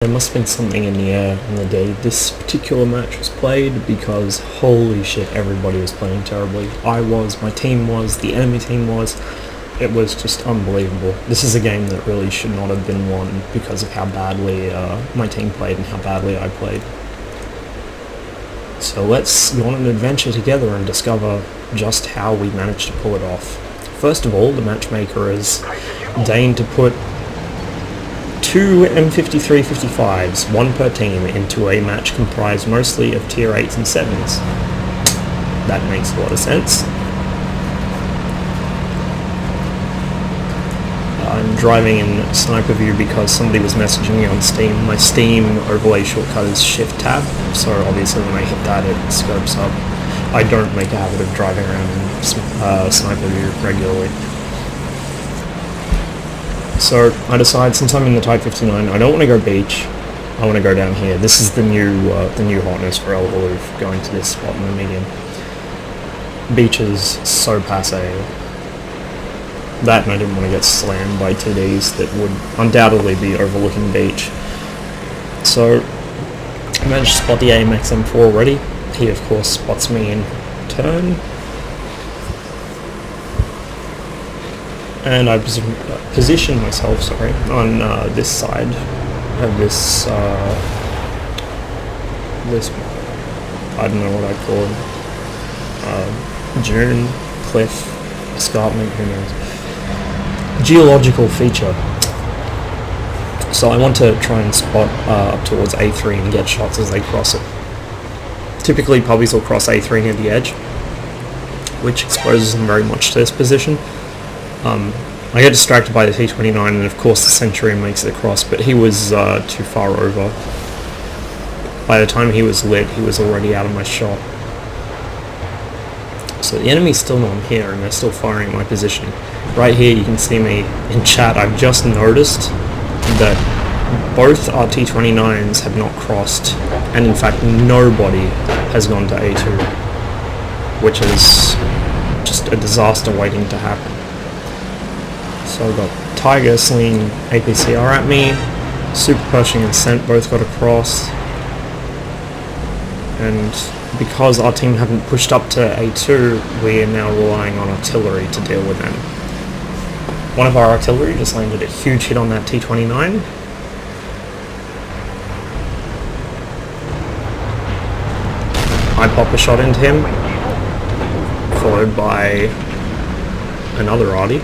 There must have been something in the air on the day this particular match was played, because holy shit, everybody was playing terribly. I was, my team was, the enemy team was. It was just unbelievable. This is a game that really should not have been won because of how badly my team played and how badly I played. So let's go on an adventure together and discover just how we managed to pull it off. First of all, the matchmaker has deigned to put two M53-55s, one per team, into a match comprised mostly of tier 8s and 7s. That makes a lot of sense. I'm driving in sniper view because somebody was messaging me on Steam. My Steam overlay shortcut is Shift-Tab, so obviously when I hit that it scopes up. I don't make a habit of driving around in sniper view regularly. So I decide, since I'm in the Type 59, I don't want to go beach. I want to go down here. This is the new hotness for El Valuf, going to this spot in the medium. Beach is so passe. That, and I didn't want to get slammed by TDs that would undoubtedly be overlooking beach. So I managed to spot the AMX M4 already. He of course spots me in turn. And I position myself, on this side of this, I don't know what I'd call it, dune, cliff, escarpment, who knows, geological feature. So I want to try and spot up towards A3 and get shots as they cross it. Typically pubbies will cross A3 near the edge, which exposes them very much to this position. I get distracted by the T-29, and of course the Centurion makes it across, but he was too far over. By the time he was lit, he was already out of my shot. So the enemy's still not here, and they're still firing at my position. Right here you can see me in chat. I've just noticed that both our T-29s have not crossed, and in fact nobody has gone to A2, which is just a disaster waiting to happen. So I've got Tiger slinging APCR at me, Super Pershing and Scent both got across, and because our team haven't pushed up to A2, we are now relying on artillery to deal with them. One of our artillery just landed a huge hit on that T-29. I pop a shot into him, followed by another arty.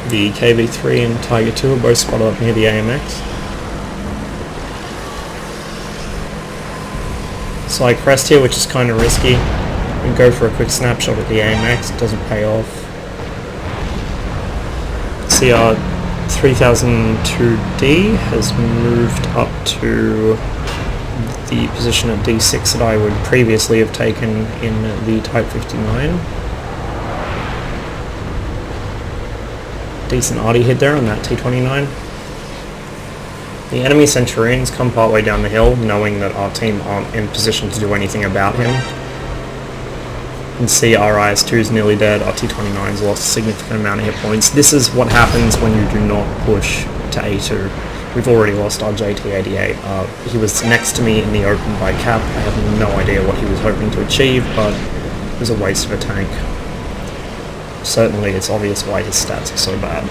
The KV-3 and Tiger 2 are both spotted up near the AMX. So I crest here, which is kind of risky, and go for a quick snapshot at the AMX. It doesn't pay off. See, our 3002D has moved up to the position at D6 that I would previously have taken in the Type 59. Decent arty hit there on that T-29. The enemy Centurions come part way down the hill, knowing that our team aren't in position to do anything about him. You can see our IS-2 is nearly dead, our T-29's lost a significant amount of hit points. This is what happens when you do not push to A2. We've already lost our JT-88. He was next to me in the open by cap. I have no idea what he was hoping to achieve, but it was a waste of a tank. Certainly it's obvious why his stats are so bad.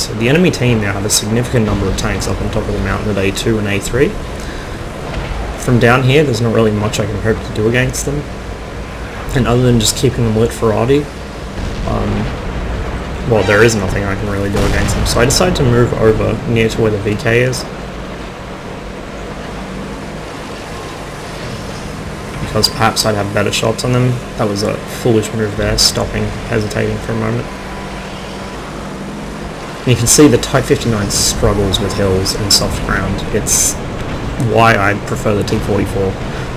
So the enemy team now have a significant number of tanks up on top of the mountain at A2 and A3. From down here there's not really much I can hope to do against them, and other than just keeping them lit for arty, well, there is nothing I can really do against them. So I decided to move over near to where the VK is, because perhaps I'd have better shots on them. That was a foolish move there, stopping, hesitating for a moment. And you can see the Type 59 struggles with hills and soft ground. It's why I prefer the T-44.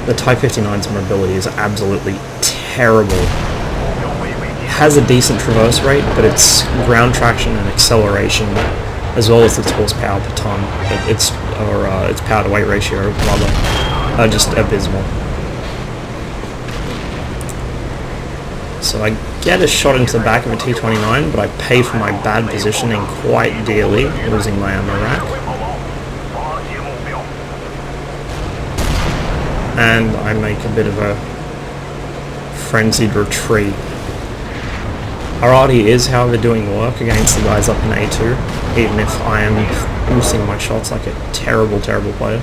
The Type 59's mobility is absolutely terrible. It has a decent traverse rate, but its ground traction and acceleration, as well as its horsepower per ton, its power to weight ratio, rather, are just abysmal. So I get a shot into the back of a T-29, but I pay for my bad positioning quite dearly, losing my ammo rack. And I make a bit of a frenzied retreat. Arati is, however, doing work against the guys up in A2, even if I am missing my shots like a terrible, terrible player.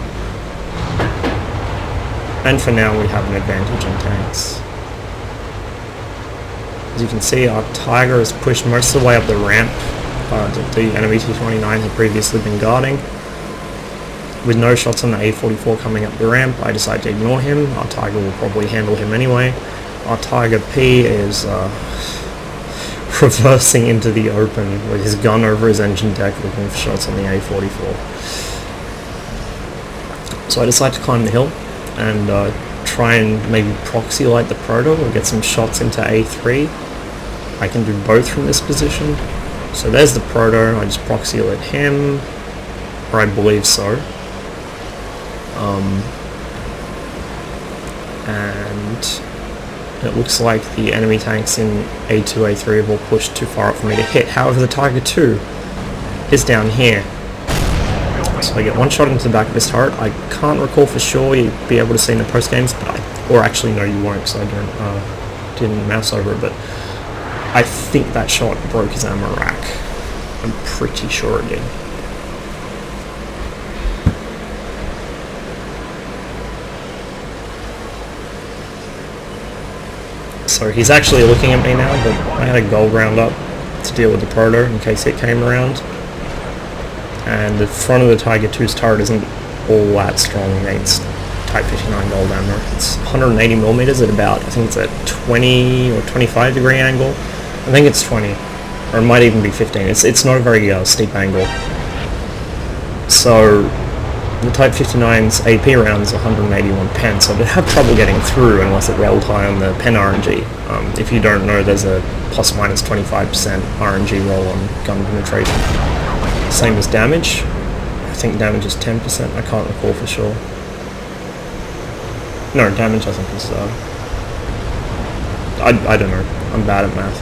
And for now we have an advantage in tanks. As you can see, our Tiger has pushed most of the way up the ramp that the enemy T-29 had previously been guarding. With no shots on the A44 coming up the ramp, I decide to ignore him. Our Tiger will probably handle him anyway. Our Tiger P is reversing into the open with his gun over his engine deck looking for shots on the A44. So I decide to climb the hill and try and maybe proxy light the Proto or get some shots into A3. I can do both from this position. So there's the Proto, I just proxy lit him, or I believe so. And it looks like the enemy tanks in A2, A3 have all pushed too far up for me to hit. However, the Tiger 2 is down here. So I get one shot into the back of his turret. I can't recall for sure you'd be able to see in the post games, but or actually no, you won't, because I didn't mouse over it. But I think that shot broke his ammo rack. I'm pretty sure it did. So he's actually looking at me now, but I had a gold round up to deal with the Proto in case it came around. And the front of the Tiger 2's turret isn't all that strong against Type 59 gold ammo. It's 180mm at about, I think it's a 20 or 25 degree angle. I think it's 20, or it might even be 15. It's not a very steep angle. So the Type 59's AP round is 181 pen, so I'd have trouble getting through unless it rolled high on the pen RNG. If you don't know, there's a plus minus 25% RNG roll on gun penetration. Same as damage. I think damage is 10%, I can't recall for sure. No, damage I think is, I don't know, I'm bad at math.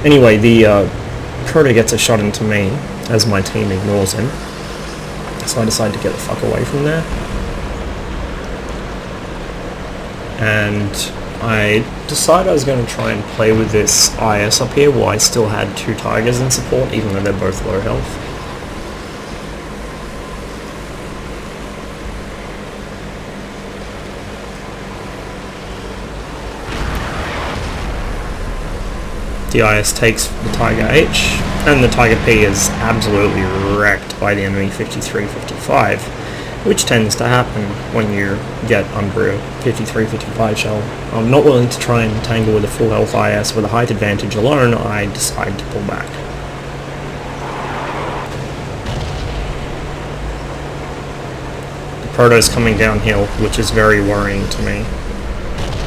Anyway, the Proto gets a shot into me as my team ignores him. So I decide to get the fuck away from there. And I decided I was going to try and play with this IS up here while I still had two Tigers in support, even though they're both low health. The IS takes the Tiger H, and the Tiger P is absolutely wrecked by the enemy 53-55, which tends to happen when you get under a 53-55 shell. I'm not willing to try and tangle with a full health IS with a height advantage alone. I decide to pull back. The Proto's coming downhill, which is very worrying to me.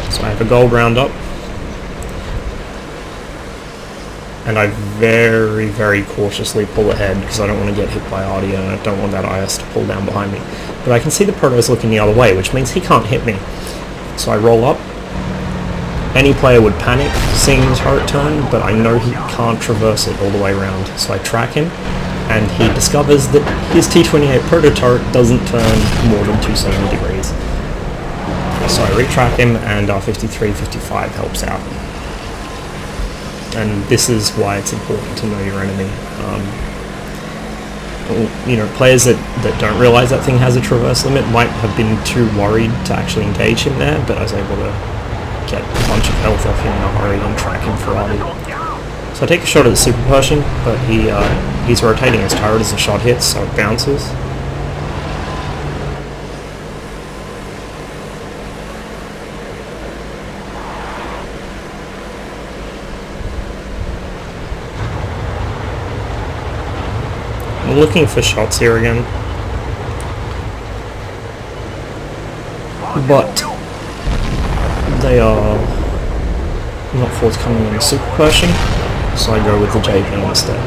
So I have a gold round up. And I very, very cautiously pull ahead because I don't want to get hit by audio and I don't want that IS to pull down behind me. But I can see the Proto's looking the other way, which means he can't hit me. So I roll up. Any player would panic seeing his turret turn, but I know he can't traverse it all the way around. So I track him, and he discovers that his T-28 Proto turret doesn't turn more than 270 degrees. So I retrack him, and our 53-55 helps out. And this is why it's important to know your enemy. You know, players that don't realise that thing has a traverse limit might have been too worried to actually engage him there, but I was able to get a bunch of health off him in a hurry and track him for Artie. So I take a shot at the Super Pershing, but he's rotating his turret as the shot hits, so it bounces. I'm looking for shots here again, but they are not forthcoming in the Super Pershing, so I go with the JP instead.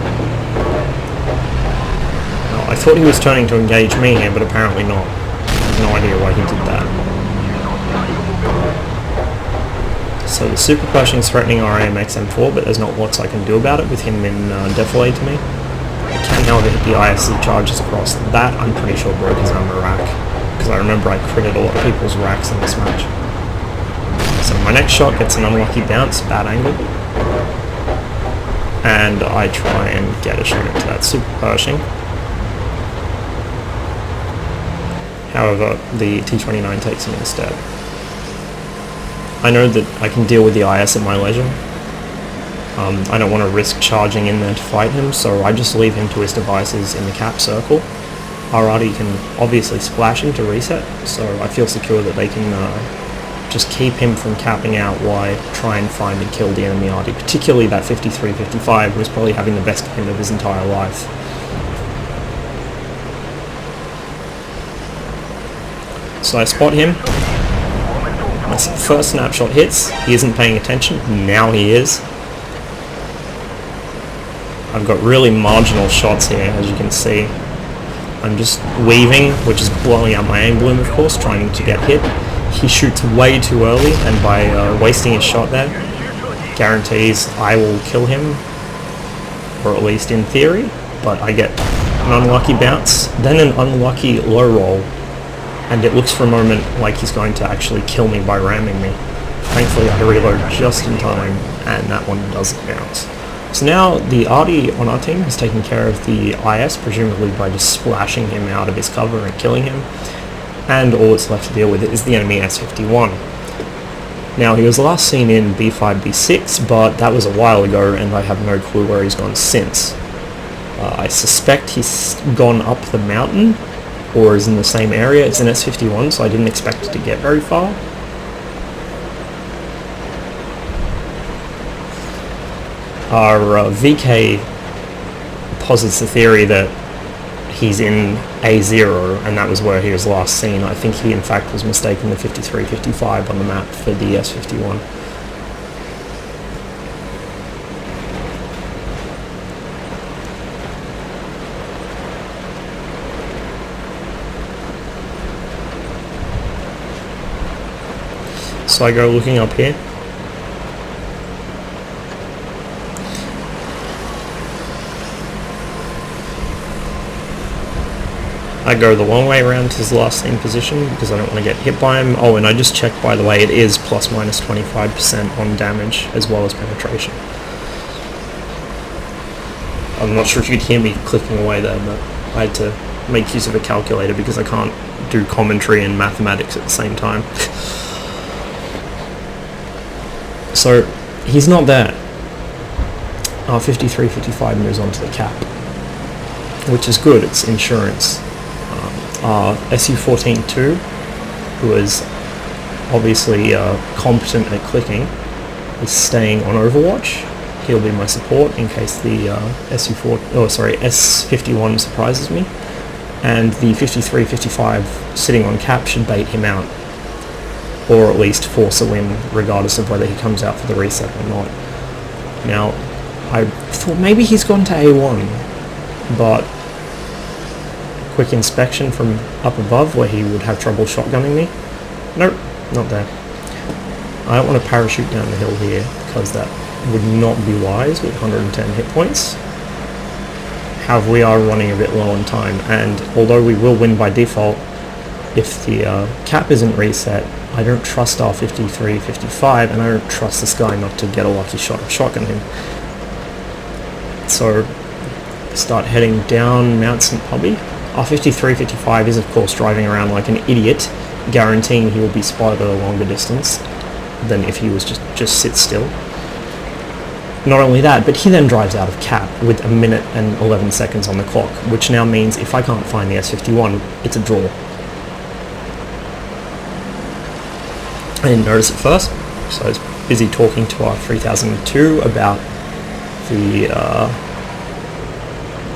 Now, I thought he was turning to engage me here, but apparently not. I have no idea why he did that. So the Super Pershing is threatening RAMX M4, but there's not lots I can do about it with him in defilade to me. I can, however, hit the ISC charges across that. I'm pretty sure broke his armor rack, because I remember I critted a lot of people's racks in this match. So my next shot gets an unlucky bounce, bad angle, and I try and get a shot into that Super Pershing. However, the T-29 takes him instead. I know that I can deal with the IS at my leisure. I don't want to risk charging in there to fight him, so I just leave him to his devices in the cap circle. Arati can obviously splash him to reset, so I feel secure that they can just keep him from capping out while I try and find and kill the enemy Artie, particularly that 53-55 who was probably having the best game of his entire life. So I spot him. My first snapshot hits. He isn't paying attention. Now he is. I've got really marginal shots here, as you can see. I'm just weaving, which is blowing out my aim bloom, of course, trying to get hit. He shoots way too early, and by wasting his shot there, guarantees I will kill him, or at least in theory, but I get an unlucky bounce, then an unlucky low roll, and it looks for a moment like he's going to actually kill me by ramming me. Thankfully I reload just in time, and that one doesn't bounce. So now the Artie on our team has taken care of the IS, presumably by just splashing him out of his cover and killing him, and all that's left to deal with is the enemy S51. Now he was last seen in B5, B6, but that was a while ago, and I have no clue where he's gone since. I suspect he's gone up the mountain, or is in the same area. It's an S51, so I didn't expect it to get very far. Our VK posits the theory that he's in A0, and that was where he was last seen. I think he in fact was mistaking the 53-55 on the map for the S51. So I go looking up here. I go the long way around to his last seen position because I don't want to get hit by him. Oh, and I just checked, by the way, it is plus minus 25% on damage as well as penetration. I'm not sure if you could hear me clicking away there, but I had to make use of a calculator because I can't do commentary and mathematics at the same time. So he's not there. Our 53-55 moves on to the cap, which is good, it's insurance. Our SU-14-2, who is obviously competent at clicking, is staying on Overwatch. He'll be my support in case the S51 surprises me, and the 53-55 sitting on cap should bait him out, or at least force a win, regardless of whether he comes out for the reset or not. Now, I thought maybe he's gone to A1, but quick inspection from up above where he would have trouble shotgunning me. Nope, not there. I don't want to parachute down the hill here because that would not be wise with 110 hit points. However, we are running a bit low on time, and although we will win by default, if the cap isn't reset, I don't trust our 53-55, and I don't trust this guy not to get a lucky shot or shotgun him. So, start heading down Mount St. Puppy. Our 53-55 is of course driving around like an idiot, guaranteeing he will be spotted at a longer distance than if he was just sit still. Not only that, but he then drives out of cap with 1 minute and 11 seconds on the clock, which now means if I can't find the S51, it's a draw. I didn't notice it first, so I was busy talking to our 3002 about the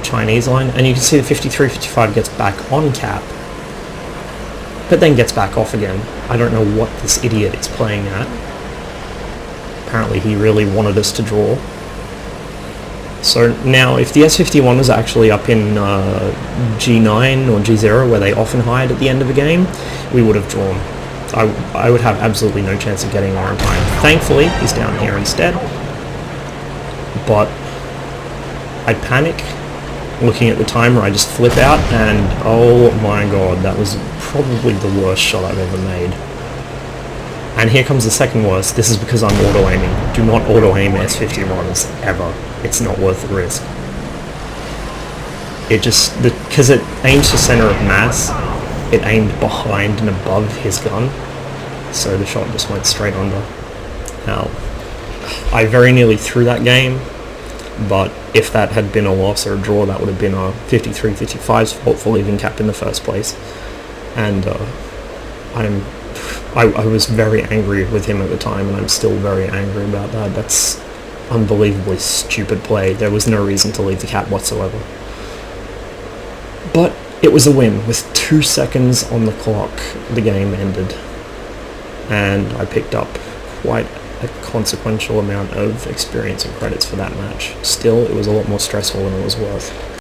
Chinese line, and you can see the 53-55 gets back on cap, but then gets back off again. I don't know what this idiot is playing at. Apparently he really wanted us to draw. So now, if the S51 was actually up in G9 or G0, where they often hide at the end of a game, we would have drawn. I would have absolutely no chance of getting there in time. Thankfully, he's down here instead. But I panic, looking at the timer, I just flip out, and oh my god, that was probably the worst shot I've ever made. And here comes the second worst. This is because I'm auto-aiming. Do not auto-aim S50 runs, ever. It's not worth the risk. It just, because it aims for center of mass, it aimed behind and above his gun, so the shot just went straight under. Now, I very nearly threw that game, but if that had been a loss or a draw, that would have been a 53-55's fault for leaving cap in the first place. And I was very angry with him at the time, and I'm still very angry about that. That's unbelievably stupid play. There was no reason to leave the cap whatsoever. But it was a win. With 2 seconds on the clock, the game ended. And I picked up quite a consequential amount of experience and credits for that match. Still, it was a lot more stressful than it was worth.